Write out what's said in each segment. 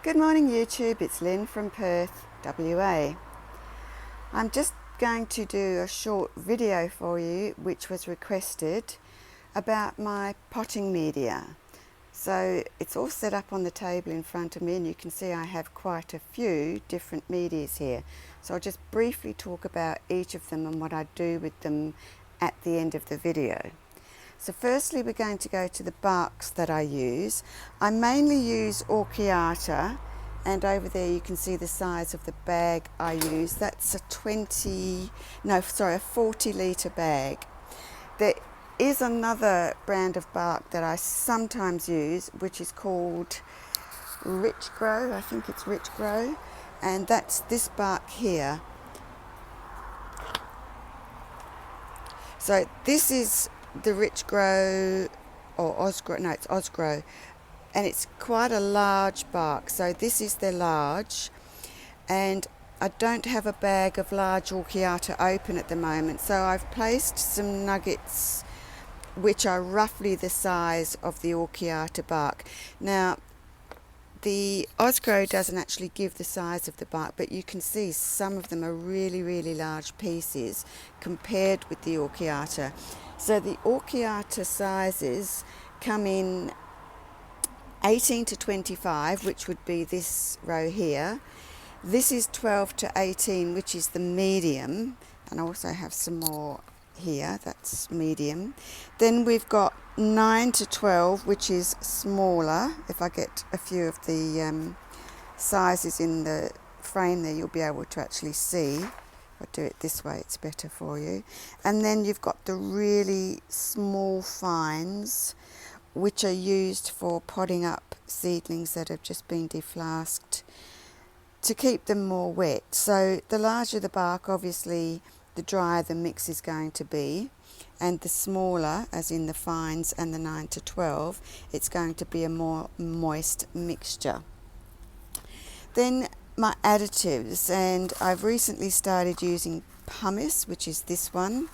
Good morning YouTube, it's Lynn from Perth, WA. I'm just going to do a short video for you which was requested about my potting media. So it's all set up on the table in front of me and you can see I have quite a few different medias here. So I'll just briefly talk about each of them and what I do with them at the end of the video. So firstly we're going to go to the barks that I use. I mainly use orchid, and over there you can see the size of the bag I use. That's a 40 litre bag. There is another brand of bark that I sometimes use which is called Rich Grow, I think it's Rich Grow, and that's this bark here. So this is the Rich Grow, or Osgrow, no it's Osgrow, and it's quite a large bark. So this is the large, and I don't have a bag of large orchid open at the moment, so I've placed some nuggets which are roughly the size of the orchid bark. Now the Osgrow doesn't actually give the size of the bark, but you can see some of them are really large pieces compared with the orchid. So the orchid sizes come in 18 to 25, which would be this row here. This is 12 to 18, which is the medium, and I also have some more here, that's medium. Then we've got 9 to 12, which is smaller. If I get a few of the sizes in the frame there, you'll be able to actually see. If I do it this way, it's better for you. And then you've got the really small fines, which are used for potting up seedlings that have just been deflasked to keep them more wet. So the larger the bark, obviously the drier the mix is going to be, and the smaller, as in the fines and the 9 to 12, it's going to be a more moist mixture. Then my additives, and I've recently started using pumice, which is this one,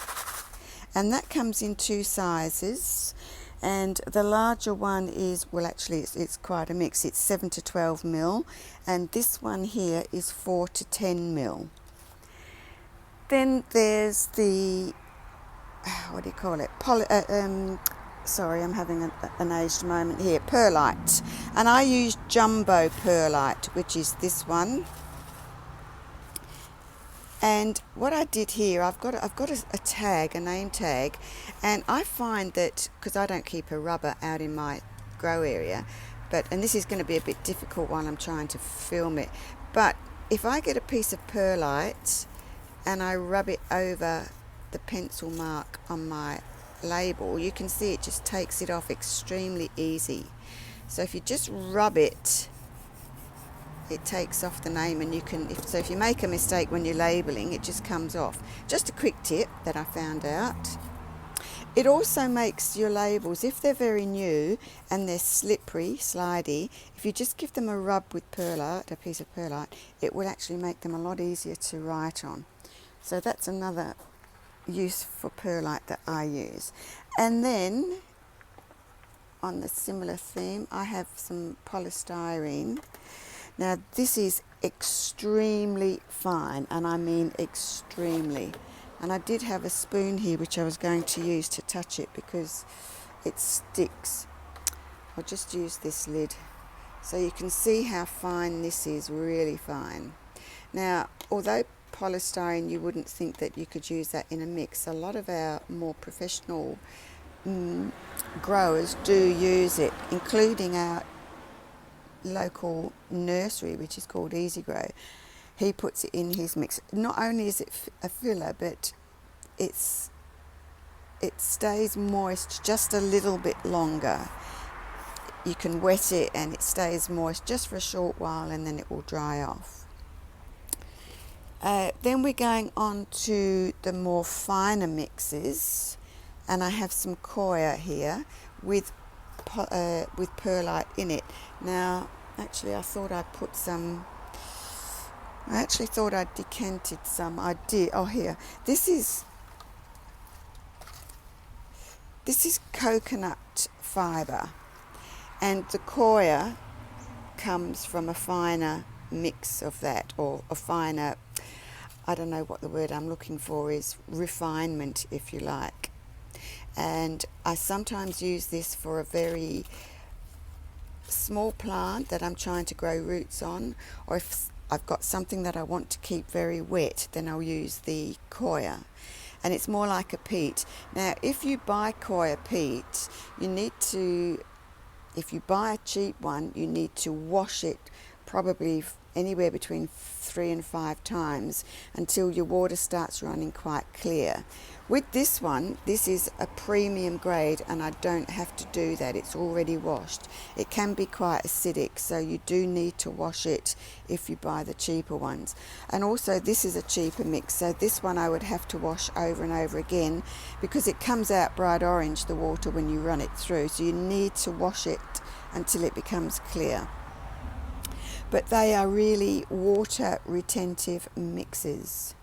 and that comes in two sizes. And the larger one is, well actually it's quite a mix, it's 7 to 12 mil, and this one here is 4 to 10 mil. Then there's the, what do you call it, sorry, I'm having an aged moment here, perlite, and I use jumbo perlite, which is this one. And what I did here, I've got a tag, a name tag, and I find that, because I don't keep a rubber out in my grow area, and this is going to be a bit difficult while I'm trying to film it, but if I get a piece of perlite and I rub it over the pencil mark on my label, you can see it just takes it off extremely easy. So if you just rub it, it takes off the name, and you can, if you make a mistake when you're labeling, it just comes off. Just a quick tip that I found out. It also makes your labels, if they're very new and they're slippery, slidey, if you just give them a rub with perlite, a piece of perlite, it will actually make them a lot easier to write on. So that's another use for perlite that I use. And then on the similar theme, I have some polystyrene. Now this is extremely fine, and I mean extremely. And I did have a spoon here which I was going to use to touch it because it sticks. I'll just use this lid. So you can see how fine this is, really fine. Now, although polystyrene, you wouldn't think that you could use that in a mix, a lot of our more professional growers do use it, including our local nursery which is called Easy Grow. He puts it in his mix. Not only is it a filler, but it stays moist just a little bit longer. You can wet it and it stays moist just for a short while, and then it will dry off. Then we're going on to the more finer mixes, and I have some coir here with perlite in it. Now actually I thought I'd put some, I actually thought I'd decanted some. I did. Oh, here, this is coconut fibre, and the coir comes from a finer mix of that, or a finer, I don't know what the word I'm looking for is, refinement, if you like. And I sometimes use this for a very small plant that I'm trying to grow roots on, or if I've got something that I want to keep very wet, then I'll use the coir. And it's more like a peat. Now, if you buy coir peat, you need to, if you buy a cheap one, you need to wash it probably anywhere between 3 and 5 times until your water starts running quite clear. With this one, this is a premium grade and I don't have to do that. It's already washed. It can be quite acidic, so you do need to wash it if you buy the cheaper ones. And also this is a cheaper mix, so this one I would have to wash over and over again because it comes out bright orange, the water, when you run it through. So you need to wash it until it becomes clear. But they are really water retentive mixes.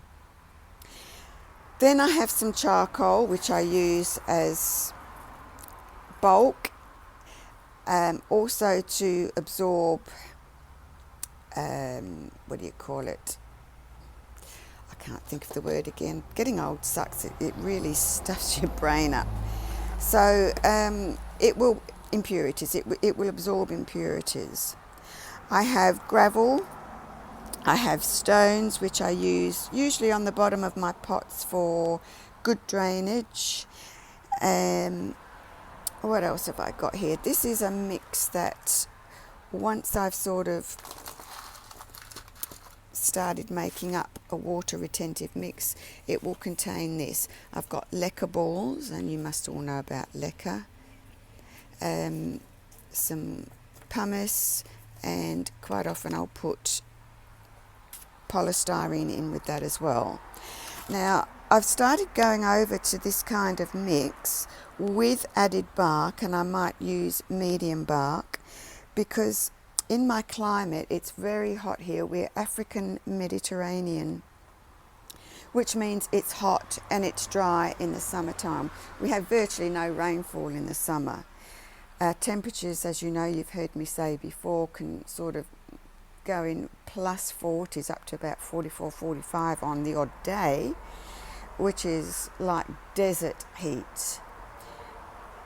Then I have some charcoal, which I use as bulk, also to absorb, what do you call it? I can't think of the word again. Getting old sucks. It really stuffs your brain up. So it will impurities. It will absorb impurities. I have gravel. I have stones, which I use usually on the bottom of my pots for good drainage. What else have I got here? This is a mix that once I've sort of started making up a water retentive mix, it will contain this. I've got leca balls, and you must all know about leca. Some pumice, and quite often I'll put polystyrene in with that as well. Now, I've started going over to this kind of mix with added bark, and I might use medium bark because in my climate it's very hot here. We're African Mediterranean, which means it's hot and it's dry in the summertime. We have virtually no rainfall in the summer. Temperatures, as you know, you've heard me say before, can sort of go in plus 40s up to about 44, 45 on the odd day, which is like desert heat.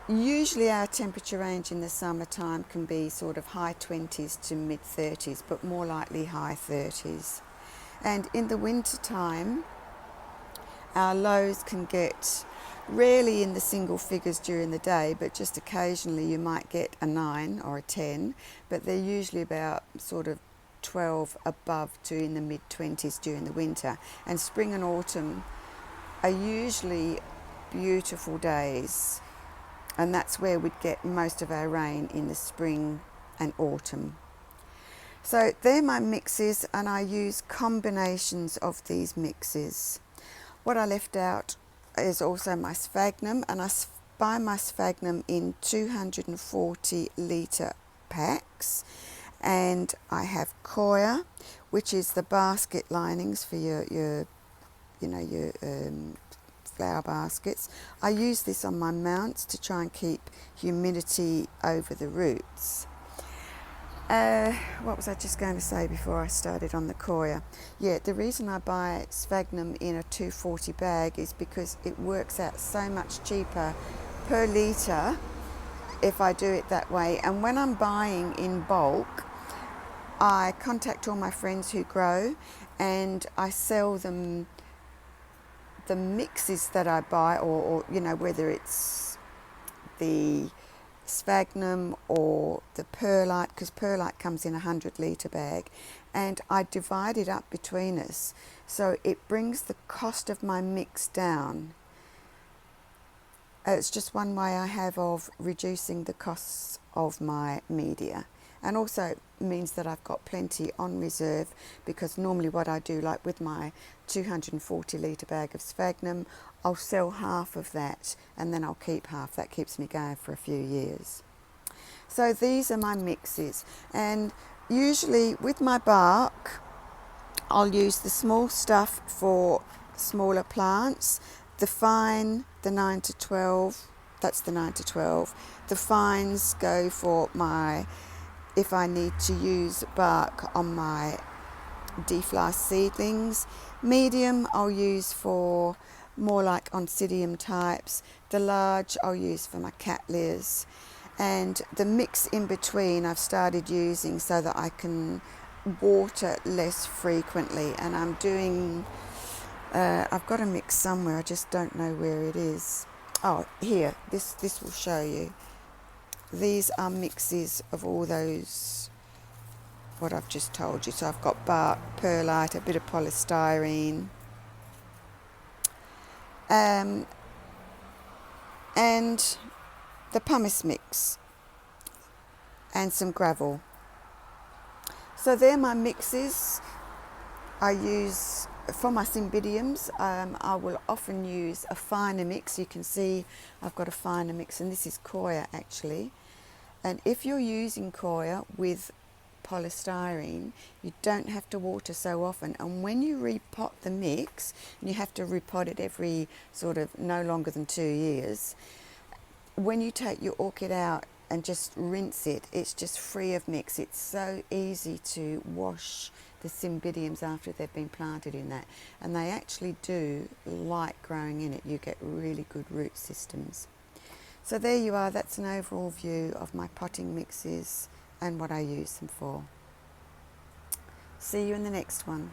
Usually our temperature range in the summertime can be sort of high 20s to mid 30s, but more likely high 30s. And in the winter time, our lows can get rarely in the single figures during the day, but just occasionally you might get a 9 or a 10, but they're usually about sort of 12 above to in the mid 20s during the winter. And spring and autumn are usually beautiful days, and that's where we'd get most of our rain, in the spring and autumn. So they're my mixes, and I use combinations of these mixes. What I left out is also my sphagnum, and I buy my sphagnum in 240 litre packs. And I have coir, which is the basket linings for your flower baskets. I use this on my mounts to try and keep humidity over the roots. What was I just going to say before I started on the coir? Yeah, the reason I buy sphagnum in a 240 bag is because it works out so much cheaper per litre if I do it that way. And when I'm buying in bulk, I contact all my friends who grow, and I sell them the mixes that I buy, or you know, whether it's the sphagnum or the perlite, because perlite comes in a 100 litre bag, and I divide it up between us, so it brings the cost of my mix down. It's just one way I have of reducing the costs of my media. And also means that I've got plenty on reserve, because normally what I do, like with my 240 litre bag of sphagnum, I'll sell half of that and then I'll keep half. That keeps me going for a few years. So these are my mixes, and usually with my bark I'll use the small stuff for smaller plants, the fine, the 9 to 12, that's the 9 to 12. The fines go for my if I need to use bark on my defly seedlings. Medium I'll use for more like oncidium types. The large I'll use for my cattleyas. And the mix in between I've started using so that I can water less frequently. And I'm doing, I've got a mix somewhere, I just don't know where it is. Oh, here, this will show you. These are mixes of all those, what I've just told you. So I've got bark, perlite, a bit of polystyrene, and the pumice mix, and some gravel. So they're my mixes I use for my cymbidiums. I will often use a finer mix. You can see I've got a finer mix, and this is coir actually. And if you're using coir with polystyrene, you don't have to water so often. And when you repot the mix, and you have to repot it every sort of no longer than 2 years, when you take your orchid out and just rinse it, it's just free of mix. It's so easy to wash the cymbidiums after they've been planted in that. And they actually do like growing in it. You get really good root systems. So there you are, that's an overall view of my potting mixes and what I use them for. See you in the next one.